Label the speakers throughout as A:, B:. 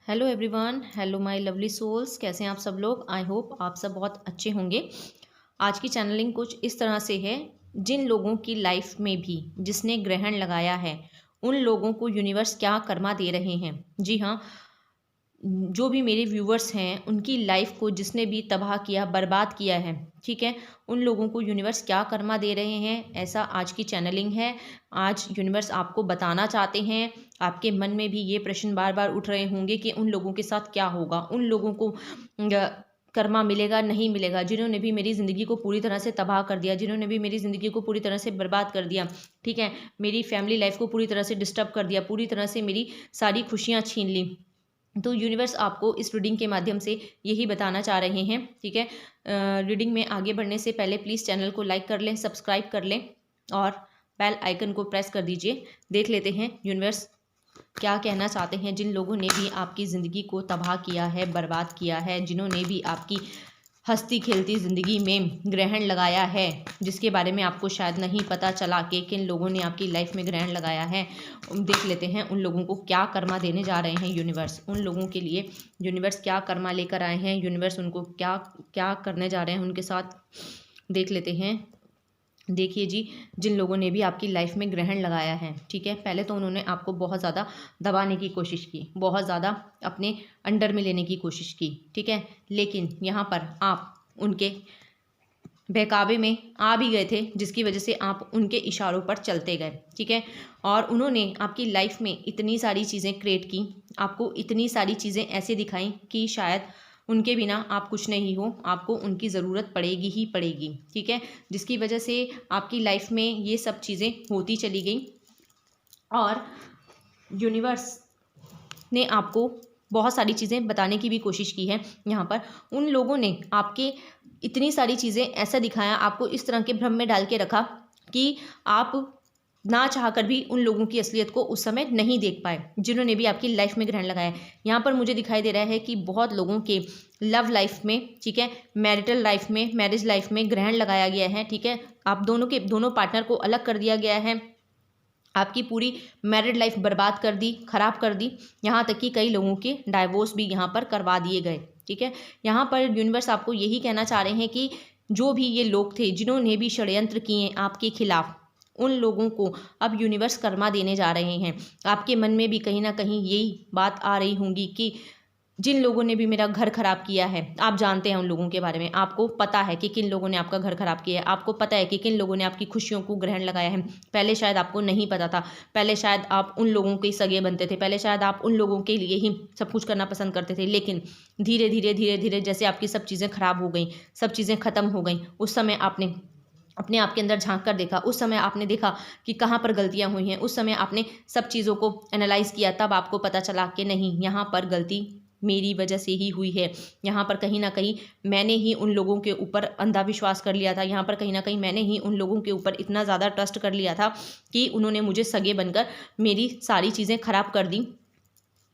A: Hello everyone, hello my lovely souls. कैसे हैं आप सब लोग? आई होप आप सब बहुत अच्छे होंगे। आज की चैनलिंग कुछ इस तरह से है, जिन लोगों की लाइफ में भी जिसने ग्रहण लगाया है उन लोगों को यूनिवर्स क्या कर्मा दे रहे हैं। जी हाँ, जो भी मेरे व्यूवर्स हैं उनकी लाइफ को जिसने भी तबाह किया, बर्बाद किया है, ठीक है, उन लोगों को यूनिवर्स क्या कर्मा दे रहे हैं, ऐसा आज की चैनलिंग है। आज यूनिवर्स आपको बताना चाहते हैं। आपके मन में भी ये प्रश्न बार बार उठ रहे होंगे कि उन लोगों के साथ क्या होगा, उन लोगों को कर्मा मिलेगा नहीं मिलेगा, जिन्होंने भी मेरी ज़िंदगी को पूरी तरह से तबाह कर दिया, जिन्होंने भी मेरी ज़िंदगी को पूरी तरह से बर्बाद कर दिया, ठीक है, मेरी फैमिली लाइफ को पूरी तरह से डिस्टर्ब कर दिया, पूरी तरह से मेरी सारी खुशियाँ छीन ली। तो यूनिवर्स आपको इस रीडिंग के माध्यम से यही बताना चाह रहे हैं, ठीक है। रीडिंग में आगे बढ़ने से पहले प्लीज़ चैनल को लाइक कर लें, सब्सक्राइब कर लें और बेल आइकन को प्रेस कर दीजिए। देख लेते हैं यूनिवर्स क्या कहना चाहते हैं जिन लोगों ने भी आपकी ज़िंदगी को तबाह किया है, बर्बाद किया है, जिन्होंने भी आपकी हंसती खेलती ज़िंदगी में ग्रहण लगाया है, जिसके बारे में आपको शायद नहीं पता चला कि किन लोगों ने आपकी लाइफ में ग्रहण लगाया है। देख लेते हैं उन लोगों को क्या कर्मा देने जा रहे हैं यूनिवर्स। उन लोगों के लिए यूनिवर्स क्या कर्मा लेकर आए हैं, यूनिवर्स उनको क्या क्या करने जा रहे हैं उनके साथ, देख लेते हैं। देखिए जी, जिन लोगों ने भी आपकी लाइफ में ग्रहण लगाया है, ठीक है, पहले तो उन्होंने आपको बहुत ज़्यादा दबाने की कोशिश की, बहुत ज़्यादा अपने अंडर में लेने की कोशिश की, ठीक है, लेकिन यहाँ पर आप उनके बहकावे में आ भी गए थे, जिसकी वजह से आप उनके इशारों पर चलते गए, ठीक है। और उन्होंने आपकी लाइफ में इतनी सारी चीज़ें क्रिएट की, आपको इतनी सारी चीज़ें ऐसे दिखाई कि शायद उनके बिना आप कुछ नहीं हो, आपको उनकी ज़रूरत पड़ेगी ही पड़ेगी, ठीक है, जिसकी वजह से आपकी लाइफ में ये सब चीज़ें होती चली गई। और यूनिवर्स ने आपको बहुत सारी चीज़ें बताने की भी कोशिश की है। यहाँ पर उन लोगों ने आपके इतनी सारी चीज़ें ऐसा दिखाया, आपको इस तरह के भ्रम में डाल के रखा कि आप ना चाहकर भी उन लोगों की असलियत को उस समय नहीं देख पाए, जिन्होंने भी आपकी लाइफ में ग्रहण लगाया। यहाँ पर मुझे दिखाई दे रहा है कि बहुत लोगों के लव लाइफ में, ठीक है, मैरिटल लाइफ में, मैरिज लाइफ में ग्रहण लगाया गया है, ठीक है, आप दोनों पार्टनर को अलग कर दिया गया है, आपकी पूरी मैरिड लाइफ बर्बाद कर दी, खराब कर दी, यहाँ तक कि कई लोगों के डाइवोर्स भी यहाँ पर करवा दिए गए, ठीक है। यहाँ पर यूनिवर्स आपको यही कहना चाह रहे हैं कि जो भी ये लोग थे जिन्होंने भी षड्यंत्र किए आपके खिलाफ, उन लोगों को अब यूनिवर्स कर्मा देने जा रहे हैं। आपके मन में भी कहीं ना कहीं यही बात आ रही होंगी कि जिन लोगों ने भी मेरा घर खराब किया है, आप जानते हैं उन लोगों के बारे में, आपको पता है कि किन लोगों ने आपका घर खराब किया है, आपको पता है कि किन लोगों ने आपकी खुशियों को ग्रहण लगाया है। पहले शायद आपको नहीं पता था, पहले शायद आप उन लोगों के सगे बनते थे, पहले शायद आप उन लोगों के लिए ही सब कुछ करना पसंद करते थे, लेकिन धीरे धीरे धीरे धीरे जैसे आपकी सब चीज़ें खराब हो गई, सब चीज़ें ख़त्म हो गई, उस समय आपने अपने आप के अंदर झांक कर देखा, उस समय आपने देखा कि कहाँ पर गलतियाँ हुई हैं, उस समय आपने सब चीज़ों को एनालाइज किया, तब आपको पता चला कि नहीं, यहाँ पर गलती मेरी वजह से ही हुई है। यहाँ पर कहीं ना कहीं मैंने ही उन लोगों के ऊपर अंधा विश्वास कर लिया था, यहाँ पर कहीं ना कहीं मैंने ही उन लोगों के ऊपर इतना ज़्यादा ट्रस्ट कर लिया था कि उन्होंने मुझे सगे बनकर मेरी सारी चीज़ें खराब कर दी,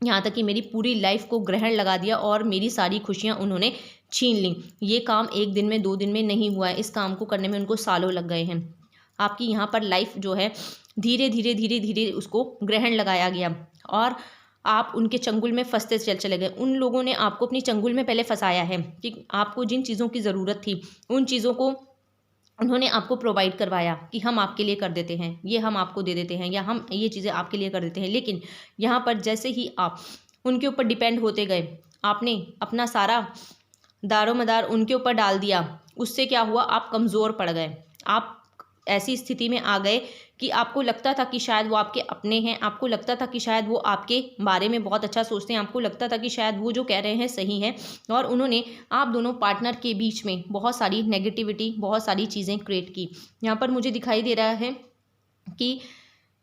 A: यहाँ तक कि मेरी पूरी लाइफ को ग्रहण लगा दिया और मेरी सारी खुशियाँ उन्होंने छीन ली। ये काम एक दिन में, 2 दिन में नहीं हुआ है, इस काम को करने में उनको सालों लग गए हैं। आपकी यहाँ पर लाइफ जो है धीरे धीरे धीरे धीरे उसको ग्रहण लगाया गया और आप उनके चंगुल में फंसते चले गए। उन लोगों ने आपको अपनी चंगुल में पहले फंसाया है कि आपको जिन चीज़ों की ज़रूरत थी उन चीज़ों को उन्होंने आपको प्रोवाइड करवाया कि हम आपके लिए कर देते हैं, ये हम आपको दे देते हैं, या हम ये चीज़ें आपके लिए कर देते हैं। लेकिन यहाँ पर जैसे ही आप उनके ऊपर डिपेंड होते गए, आपने अपना सारा दारोमदार उनके ऊपर डाल दिया, उससे क्या हुआ, आप कमज़ोर पड़ गए। आप ऐसी स्थिति में आ गए कि आपको लगता था कि शायद वो आपके अपने हैं, आपको लगता था कि शायद वो आपके बारे में बहुत अच्छा सोचते हैं, आपको लगता था कि शायद वो जो कह रहे हैं सही है, और उन्होंने आप दोनों पार्टनर के बीच में बहुत सारी नेगेटिविटी, बहुत सारी चीज़ें क्रिएट की। यहाँ पर मुझे दिखाई दे रहा है कि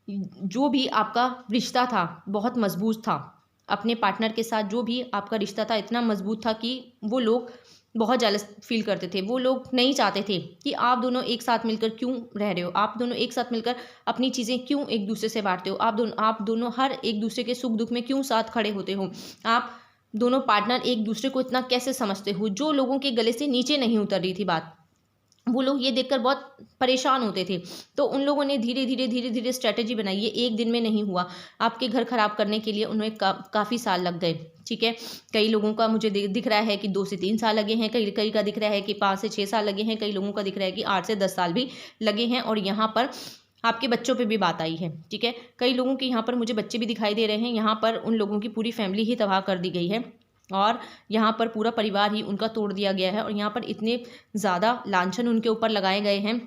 A: जो भी आपका रिश्ता था बहुत मजबूत था, अपने पार्टनर के साथ जो भी आपका रिश्ता था इतना मजबूत था कि वो लोग बहुत जेलस फील करते थे। वो लोग नहीं चाहते थे कि आप दोनों एक साथ मिलकर क्यों रह रहे हो, आप दोनों एक साथ मिलकर अपनी चीज़ें क्यों एक दूसरे से बांटते हो, आप दोनों हर एक दूसरे के सुख दुख में क्यों साथ खड़े होते हो, आप दोनों पार्टनर एक दूसरे को इतना कैसे समझते हो। जो लोगों के गले से नीचे नहीं उतर रही थी बात, वो लोग ये देखकर बहुत परेशान होते थे। तो उन लोगों ने धीरे धीरे स्ट्रैटेजी बनाई। ये एक दिन में नहीं हुआ। आपके घर खराब करने के लिए उन्हें काफ़ी साल लग गए। ठीक है, कई लोगों का मुझे दिख रहा है कि 2 से 3 साल लगे हैं, कई का दिख रहा है कि 5 से 6 साल लगे हैं, कई लोगों का दिख रहा है कि 8 से 10 साल भी लगे हैं। और यहाँ पर आपके बच्चों पे भी बात आई है। ठीक है, कई लोगों के यहाँ पर मुझे बच्चे भी दिखाई दे रहे हैं। यहाँ पर उन लोगों की पूरी फैमिली ही तबाह कर दी गई है और यहाँ पर पूरा परिवार ही उनका तोड़ दिया गया है। और यहाँ पर इतने ज़्यादा लांछन उनके ऊपर लगाए गए हैं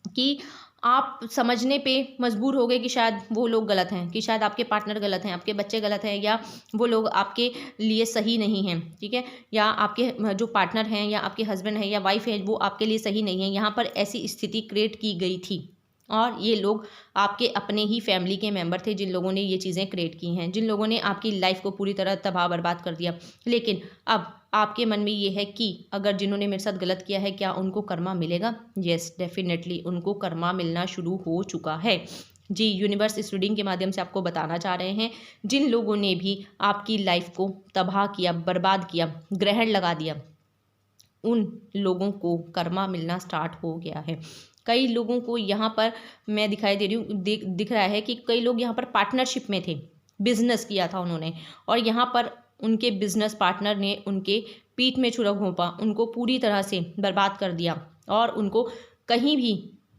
A: कि आप समझने पे मजबूर हो गए कि शायद वो लोग गलत हैं, कि शायद आपके पार्टनर गलत हैं, आपके बच्चे गलत हैं, या वो लोग आपके लिए सही नहीं हैं। ठीक है, या आपके जो पार्टनर हैं या आपके हस्बैंड हैं या वाइफ है वो आपके लिए सही नहीं है। यहाँ पर ऐसी स्थिति क्रिएट की गई थी और ये लोग आपके अपने ही फैमिली के मेंबर थे जिन लोगों ने ये चीज़ें क्रिएट की हैं, जिन लोगों ने आपकी लाइफ को पूरी तरह तबाह बर्बाद कर दिया। लेकिन अब आपके मन में ये है कि अगर जिन्होंने मेरे साथ गलत किया है क्या उनको कर्मा मिलेगा? यस, डेफिनेटली उनको कर्मा मिलना शुरू हो चुका है। जी, यूनिवर्स इस रीडिंग के माध्यम से आपको बताना चाह रहे हैं, जिन लोगों ने भी आपकी लाइफ को तबाह किया, बर्बाद किया, ग्रहण लगा दिया, उन लोगों को कर्मा मिलना स्टार्ट हो गया है। कई लोगों को यहाँ पर मैं दिखाई दे रही हूँ, दिख रहा है कि कई लोग यहाँ पर पार्टनरशिप में थे, बिजनेस किया था उन्होंने, और यहाँ पर उनके बिजनेस पार्टनर ने उनके पीठ में छुरा घोंपा, उनको पूरी तरह से बर्बाद कर दिया और उनको कहीं भी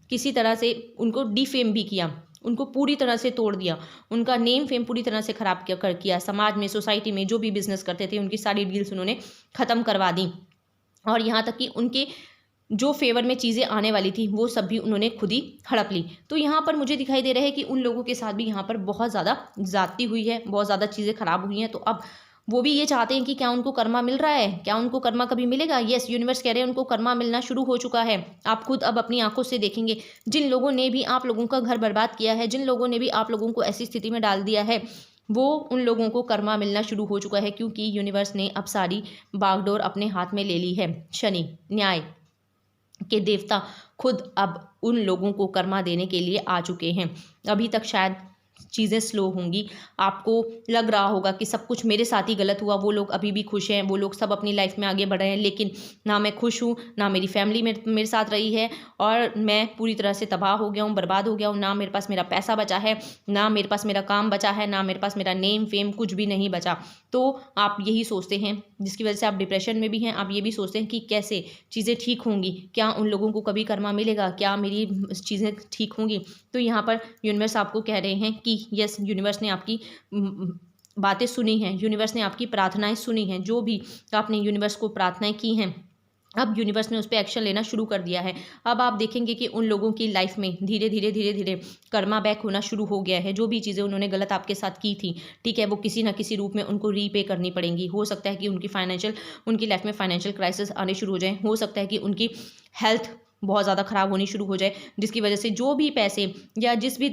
A: किसी तरह से उनको डिफेम भी किया, उनको पूरी तरह से तोड़ दिया, उनका नेम फेम पूरी तरह से ख़राब किया। समाज में, सोसाइटी में जो भी बिजनेस करते थे उनकी सारी डील्स उन्होंने ख़त्म करवा दी और यहाँ तक कि उनके जो फेवर में चीज़ें आने वाली थी वो सब भी उन्होंने खुद ही हड़प ली। तो यहाँ पर मुझे दिखाई दे रहा है कि उन लोगों के साथ भी यहाँ पर बहुत ज़्यादा ज़्यादती हुई है, बहुत ज़्यादा चीज़ें ख़राब हुई हैं। तो अब वो भी ये चाहते हैं कि क्या उनको कर्मा मिल रहा है, क्या उनको कर्मा कभी मिलेगा? यस, यूनिवर्स कह रहे हैं उनको कर्मा मिलना शुरू हो चुका है। आप खुद अब अपनी आंखों से देखेंगे, जिन लोगों ने भी आप लोगों का घर बर्बाद किया है, जिन लोगों ने भी आप लोगों को ऐसी स्थिति में डाल दिया है, वो उन लोगों को कर्मा मिलना शुरू हो चुका है, क्योंकि यूनिवर्स ने अब सारी बागडोर अपने हाथ में ले ली है। शनि न्याय के देवता खुद अब उन लोगों को कर्मा देने के लिए आ चुके हैं। अभी तक शायद चीज़ें स्लो होंगी, आपको लग रहा होगा कि सब कुछ मेरे साथ ही गलत हुआ, वो लोग अभी भी खुश हैं, वो लोग सब अपनी लाइफ में आगे बढ़ रहे हैं, लेकिन ना मैं खुश हूँ, ना मेरी फैमिली मेरे साथ रही है और मैं पूरी तरह से तबाह हो गया हूँ, बर्बाद हो गया हूँ। ना मेरे पास मेरा पैसा बचा है, ना मेरे पास मेरा काम बचा है, ना मेरे पास मेरा नेम फेम कुछ भी नहीं बचा। तो आप यही सोचते हैं, जिसकी वजह से आप डिप्रेशन में भी हैं। आप ये भी सोचते हैं कि कैसे चीज़ें ठीक होंगी, क्या उन लोगों को कभी कर्मा मिलेगा, क्या मेरी चीज़ें ठीक होंगी? तो यहाँ पर यूनिवर्स आपको कह रहे हैं कि यस, यूनिवर्स ने आपकी बातें सुनी हैं, यूनिवर्स ने आपकी प्रार्थनाएं सुनी हैं, जो भी आपने यूनिवर्स को प्रार्थनाएं की हैं, अब यूनिवर्स ने उस पर एक्शन लेना शुरू कर दिया है। अब आप देखेंगे कि उन लोगों की लाइफ में धीरे धीरे कर्मा बैक होना शुरू हो गया है। जो भी चीज़ें उन्होंने गलत आपके साथ की थी, ठीक है, वो किसी ना किसी रूप में उनको रीपे करनी पड़ेंगी। हो सकता है कि उनकी लाइफ में फाइनेंशियल क्राइसिस आने शुरू हो जाए, हो सकता है कि उनकी हेल्थ बहुत ज़्यादा ख़राब होनी शुरू हो जाए, जिसकी वजह से जो भी पैसे या जिस भी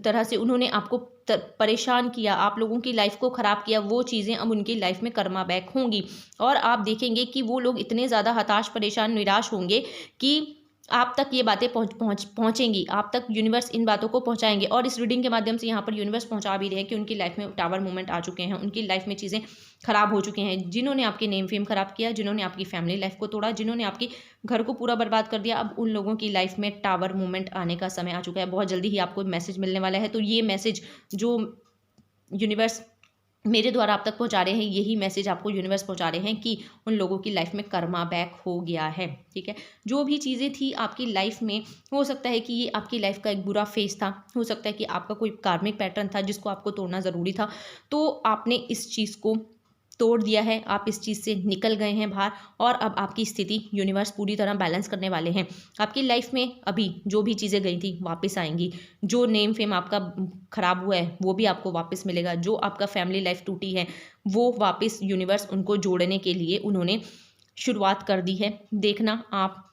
A: तरह से उन्होंने आपको परेशान किया, आप लोगों की लाइफ को ख़राब किया, वो चीज़ें अब उनकी लाइफ में कर्मा बैक होंगी। और आप देखेंगे कि वो लोग इतने ज़्यादा हताश, परेशान, निराश होंगे कि आप तक ये बातें पहुँचेंगी, आप तक यूनिवर्स इन बातों को पहुँचाएंगे। और इस रीडिंग के माध्यम से यहाँ पर यूनिवर्स पहुँचा भी रहे हैं कि उनकी लाइफ में टावर मूवमेंट आ चुके हैं, उनकी लाइफ में चीज़ें ख़राब हो चुकी हैं। जिन्होंने आपके नेम फेम ख़राब किया, जिन्होंने आपकी फैमिली लाइफ को तोड़ा, जिन्होंने आपके घर को पूरा बर्बाद कर दिया, अब उन लोगों की लाइफ में टावर मूवमेंट आने का समय आ चुका है। बहुत जल्दी ही आपको मैसेज मिलने वाला है। तो ये मैसेज जो यूनिवर्स मेरे द्वारा आप तक पहुंचा रहे हैं, यही मैसेज आपको यूनिवर्स पहुंचा रहे हैं कि उन लोगों की लाइफ में कर्मा बैक हो गया है। ठीक है, जो भी चीज़ें थी आपकी लाइफ में, हो सकता है कि ये आपकी लाइफ का एक बुरा फेज था, हो सकता है कि आपका कोई कार्मिक पैटर्न था जिसको आपको तोड़ना ज़रूरी था, तो आपने इस चीज़ को तोड़ दिया है, आप इस चीज़ से निकल गए हैं बाहर और अब आपकी स्थिति यूनिवर्स पूरी तरह बैलेंस करने वाले हैं। आपकी लाइफ में अभी जो भी चीज़ें गई थी वापस आएंगी, जो नेम फेम आपका ख़राब हुआ है वो भी आपको वापस मिलेगा, जो आपका फैमिली लाइफ टूटी है वो वापस यूनिवर्स उनको जोड़ने के लिए उन्होंने शुरुआत कर दी है। देखना, आप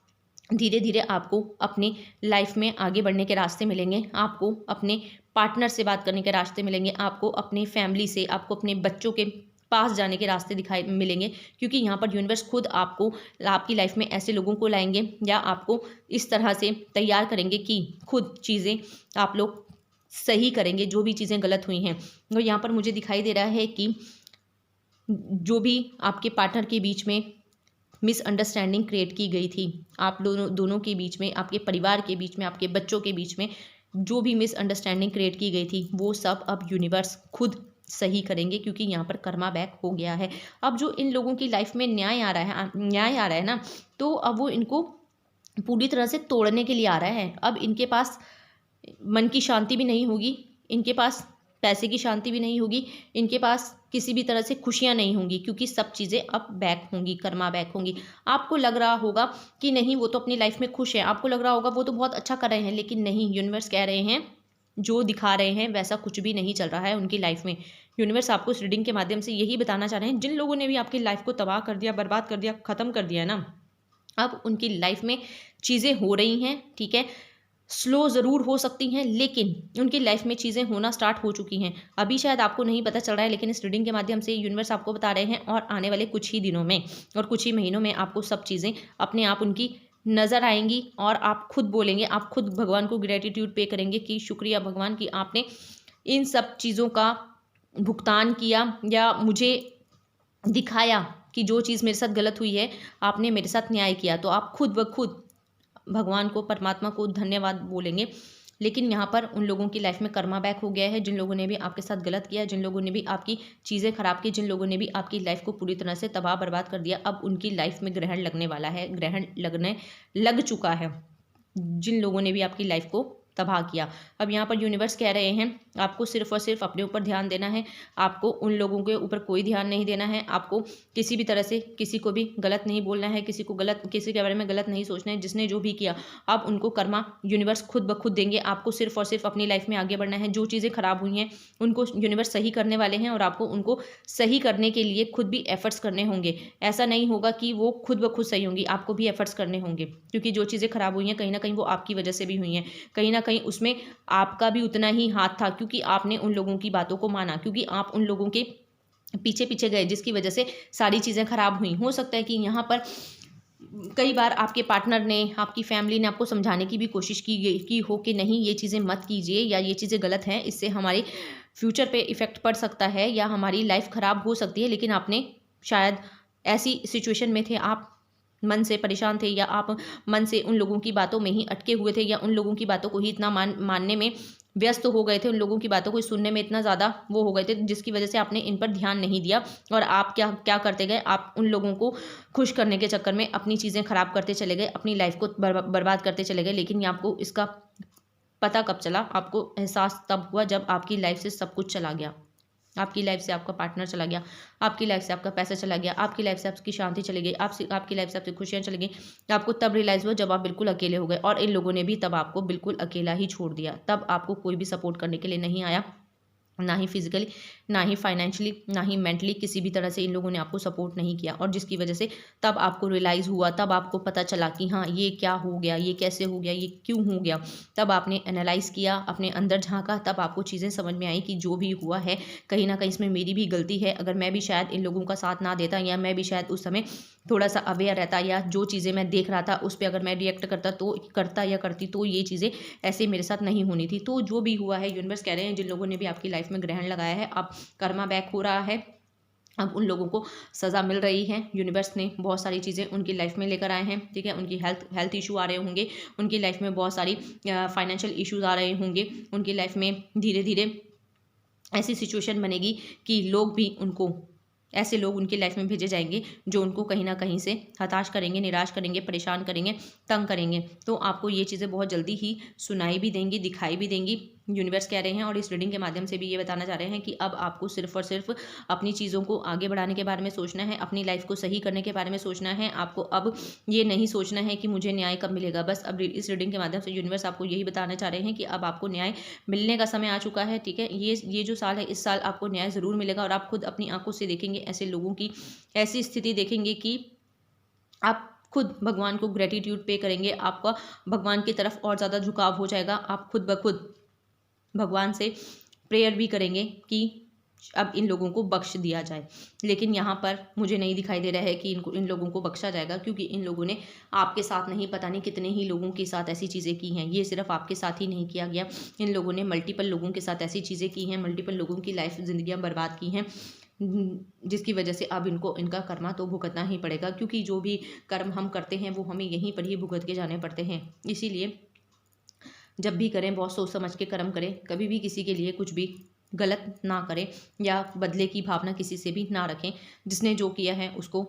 A: धीरे धीरे आपको अपनी लाइफ में आगे बढ़ने के रास्ते मिलेंगे, आपको अपने पार्टनर से बात करने के रास्ते मिलेंगे, आपको अपने फैमिली से, आपको अपने बच्चों के पास जाने के रास्ते दिखाई मिलेंगे, क्योंकि यहाँ पर यूनिवर्स खुद आपको आपकी लाइफ में ऐसे लोगों को लाएंगे या आपको इस तरह से तैयार करेंगे कि खुद चीज़ें आप लोग सही करेंगे, जो भी चीज़ें गलत हुई हैं। तो यहाँ पर मुझे दिखाई दे रहा है कि जो भी आपके पार्टनर के बीच में मिसअंडरस्टैंडिंग क्रिएट की गई थी आप दोनों के बीच में, आपके परिवार के बीच में, आपके बच्चों के बीच में, जो भी मिसअंडरस्टैंडिंग क्रिएट की गई थी वो सब अब यूनिवर्स खुद सही करेंगे, क्योंकि यहाँ पर कर्मा बैक हो गया है। अब जो इन लोगों की लाइफ में न्याय आ रहा है ना, तो अब वो इनको पूरी तरह से तोड़ने के लिए आ रहा है। अब इनके पास मन की शांति भी नहीं होगी, इनके पास पैसे की शांति भी नहीं होगी, इनके पास किसी भी तरह से खुशियां नहीं होंगी, क्योंकि सब चीज़ें अब बैक होंगी, कर्मा बैक होंगी। आपको लग रहा होगा कि नहीं वो तो अपनी लाइफ में खुश है, आपको लग रहा होगा वो तो बहुत अच्छा कर रहे हैं, लेकिन नहीं, यूनिवर्स कह रहे हैं जो दिखा रहे हैं वैसा कुछ भी नहीं चल रहा है उनकी लाइफ में। यूनिवर्स आपको इस रीडिंग के माध्यम से यही बताना चाह रहे हैं, जिन लोगों ने भी आपकी लाइफ को तबाह कर दिया, बर्बाद कर दिया, ख़त्म कर दिया है ना, अब उनकी लाइफ में चीज़ें हो रही हैं, ठीक है, स्लो ज़रूर हो सकती हैं, लेकिन उनकी लाइफ में चीज़ें होना स्टार्ट हो चुकी हैं। अभी शायद आपको नहीं पता चल रहा है, लेकिन इस रीडिंग के माध्यम से यूनिवर्स आपको बता रहे हैं और आने वाले कुछ ही दिनों में और कुछ ही महीनों में आपको सब चीज़ें अपने आप उनकी नज़र आएंगी और आप खुद बोलेंगे, आप खुद भगवान को ग्रेटिट्यूड पे करेंगे कि शुक्रिया भगवान कि आपने इन सब चीज़ों का भुगतान किया या मुझे दिखाया कि जो चीज़ मेरे साथ गलत हुई है आपने मेरे साथ न्याय किया। तो आप खुद ब खुद भगवान को, परमात्मा को धन्यवाद बोलेंगे। लेकिन यहाँ पर उन लोगों की लाइफ में कर्मा बैक हो गया है, जिन लोगों ने भी आपके साथ गलत किया, जिन लोगों ने भी आपकी चीज़ें खराब की, जिन लोगों ने भी आपकी लाइफ को पूरी तरह से तबाह बर्बाद कर दिया, अब उनकी लाइफ में ग्रहण लगने वाला है, ग्रहण लगने लग चुका है। जिन लोगों ने भी आपकी लाइफ को तबाह किया, अब यहाँ पर यूनिवर्स कह रहे हैं आपको सिर्फ और सिर्फ अपने ऊपर ध्यान देना है, आपको उन लोगों के ऊपर कोई ध्यान नहीं देना है, आपको किसी भी तरह से किसी को भी गलत नहीं बोलना है, किसी के बारे में गलत नहीं सोचना है। जिसने जो भी किया अब उनको कर्मा यूनिवर्स खुद ब खुद देंगे। आपको सिर्फ और सिर्फ अपनी लाइफ में आगे बढ़ना है। जो चीज़ें खराब हुई हैं उनको यूनिवर्स सही करने वाले हैं और आपको उनको सही करने के लिए खुद भी एफर्ट्स करने होंगे। ऐसा नहीं होगा कि वो खुद ब खुद सही होंगी, आपको भी एफर्ट्स करने होंगे, क्योंकि जो चीज़ें खराब हुई हैं कहीं ना कहीं वो आपकी वजह से भी हुई हैं, कहीं ना कहीं उसमें आपका भी उतना ही हाथ था, क्योंकि आपने उन लोगों की बातों को माना, क्योंकि आप उन लोगों के पीछे पीछे गए जिसकी वजह से सारी चीज़ें खराब हुई। हो सकता है कि यहाँ पर कई बार आपके पार्टनर ने, आपकी फैमिली ने आपको समझाने की भी कोशिश की हो कि नहीं ये चीज़ें मत कीजिए या ये चीज़ें गलत हैं, इससे हमारे फ्यूचर पे इफ़ेक्ट पड़ सकता है या हमारी लाइफ ख़राब हो सकती है। लेकिन आपने शायद ऐसी सिचुएशन में थे, आप मन से परेशान थे या आप मन से उन लोगों की बातों में ही अटके हुए थे या उन लोगों की बातों को ही इतना मानने में व्यस्त हो गए थे, उन लोगों की बातों को सुनने में इतना ज़्यादा वो हो गए थे, जिसकी वजह से आपने इन पर ध्यान नहीं दिया और आप क्या क्या करते गए, आप उन लोगों को खुश करने के चक्कर में अपनी चीज़ें खराब करते चले गए, अपनी लाइफ को बर्बाद करते चले गए। लेकिन ये आपको इसका पता कब चला, आपको एहसास तब हुआ जब आपकी लाइफ से सब कुछ चला गया, आपकी लाइफ से आपका पार्टनर चला गया, आपकी लाइफ से आपका पैसा चला गया, आपकी लाइफ से आपकी शांति चली गई, आपकी लाइफ से आपकी खुशियाँ चली गई। आपको तब रियलाइज़ हुआ जब आप बिल्कुल अकेले हो गए और इन लोगों ने भी तब आपको बिल्कुल अकेला ही छोड़ दिया। तब आपको कोई भी सपोर्ट करने के लिए नहीं आया, ना ही फिजिकली, ना ही फाइनेंशियली, ना ही मेंटली, किसी भी तरह से इन लोगों ने आपको सपोर्ट नहीं किया। और जिसकी वजह से तब आपको रियलाइज़ हुआ, तब आपको पता चला कि हाँ ये क्या हो गया, ये कैसे हो गया, ये क्यों हो गया। तब आपने एनालाइज़ किया, अपने अंदर झांका, तब आपको चीज़ें समझ में आई कि जो भी हुआ है कहीं ना कहीं इसमें मेरी भी गलती है। अगर मैं भी शायद इन लोगों का साथ ना देता या मैं भी शायद उस समय थोड़ा सा अवेयर रहता या जो चीज़ें मैं देख रहा था उस पर अगर मैं रिएक्ट करती तो ये चीज़ें ऐसे मेरे साथ नहीं होनी थी। तो जो भी हुआ है यूनिवर्स कह रहे हैं जिन लोगों ने भी आपकी लाइफ में ग्रहण लगाया है अब कर्मा बैक हो रहा है, अब उन लोगों को सज़ा मिल रही है। यूनिवर्स ने बहुत सारी चीज़ें उनकी लाइफ में लेकर आए हैं, ठीक है। उनकी हेल्थ इशू आ रहे होंगे, उनकी लाइफ में बहुत सारी फाइनेंशियल इश्यूज आ रहे होंगे, उनकी लाइफ में धीरे धीरे ऐसी सिचुएशन बनेगी कि लोग भी उनको, ऐसे लोग उनकी लाइफ में भेजे जाएंगे जो उनको कहीं ना कहीं से हताश करेंगे, निराश करेंगे, परेशान करेंगे, तंग करेंगे। तो आपको ये चीज़ें बहुत जल्दी ही सुनाई भी देंगी, दिखाई भी देंगी। यूनिवर्स कह रहे हैं और इस रीडिंग के माध्यम से भी ये बताना चाह रहे हैं कि अब आपको सिर्फ और सिर्फ अपनी चीज़ों को आगे बढ़ाने के बारे में सोचना है, अपनी लाइफ को सही करने के बारे में सोचना है। आपको अब ये नहीं सोचना है कि मुझे न्याय कब मिलेगा। बस अब इस रीडिंग के माध्यम से यूनिवर्स आपको यही बताना चाह रहे हैं कि अब आपको न्याय मिलने का समय आ चुका है, ठीक है। ये जो साल है, इस साल आपको न्याय ज़रूर मिलेगा और आप खुद अपनी आंखों से देखेंगे, ऐसे लोगों की ऐसी स्थिति देखेंगे कि आप खुद भगवान को ग्रेटिट्यूड पे करेंगे, आपका भगवान की तरफ और ज़्यादा झुकाव हो जाएगा। आप खुद ब खुद भगवान से प्रेयर भी करेंगे कि अब इन लोगों को बख्श दिया जाए। लेकिन यहाँ पर मुझे नहीं दिखाई दे रहा है कि इन लोगों को बख्शा जाएगा, क्योंकि इन लोगों ने आपके साथ नहीं, पता नहीं कितने ही लोगों के साथ ऐसी चीज़ें की हैं। ये सिर्फ आपके साथ ही नहीं किया गया, इन लोगों ने मल्टीपल लोगों के साथ ऐसी चीज़ें की हैं, मल्टीपल लोगों की लाइफ, ज़िंदगियाँ बर्बाद की हैं। जिसकी वजह से अब इनको इनका कर्मा तो भुगतना ही पड़ेगा, क्योंकि जो भी कर्म हम करते हैं वो हमें यहीं पर ही भुगत के जाने पड़ते हैं। इसीलिए जब भी करें बहुत सोच समझ के कर्म करें, कभी भी किसी के लिए कुछ भी गलत ना करें या बदले की भावना किसी से भी ना रखें। जिसने जो किया है उसको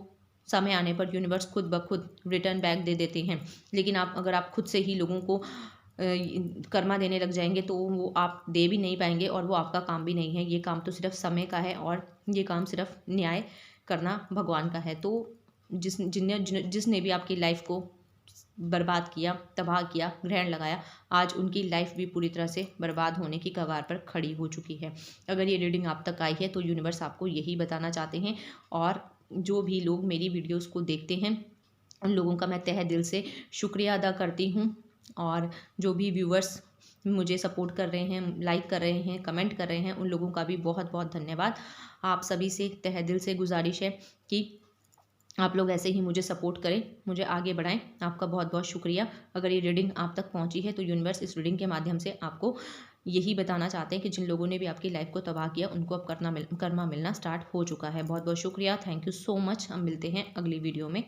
A: समय आने पर यूनिवर्स खुद ब खुद रिटर्न बैक दे देते हैं। लेकिन अगर आप खुद से ही लोगों को कर्मा देने लग जाएंगे तो वो आप दे भी नहीं पाएंगे और वो आपका काम भी नहीं है। ये काम तो सिर्फ समय का है और ये काम सिर्फ न्याय करना भगवान का है। तो जिसने भी आपकी लाइफ को बर्बाद किया, तबाह किया, ग्रहण लगाया, आज उनकी लाइफ भी पूरी तरह से बर्बाद होने की कगार पर खड़ी हो चुकी है। अगर ये रीडिंग आप तक आई है तो यूनिवर्स आपको यही बताना चाहते हैं। और जो भी लोग मेरी वीडियोस को देखते हैं उन लोगों का मैं तहे दिल से शुक्रिया अदा करती हूँ। और जो भी व्यूअर्स मुझे सपोर्ट कर रहे हैं, लाइक कर रहे हैं, कमेंट कर रहे हैं, उन लोगों का भी बहुत बहुत धन्यवाद। आप सभी से तहे दिल से गुजारिश है कि आप लोग ऐसे ही मुझे सपोर्ट करें, मुझे आगे बढ़ाएं। आपका बहुत बहुत शुक्रिया। अगर ये रीडिंग आप तक पहुंची है तो यूनिवर्स इस रीडिंग के माध्यम से आपको यही बताना चाहते हैं कि जिन लोगों ने भी आपकी लाइफ को तबाह किया उनको अब कर्मा मिलना स्टार्ट हो चुका है। बहुत बहुत शुक्रिया, थैंक यू सो मच। हम मिलते हैं अगली वीडियो में।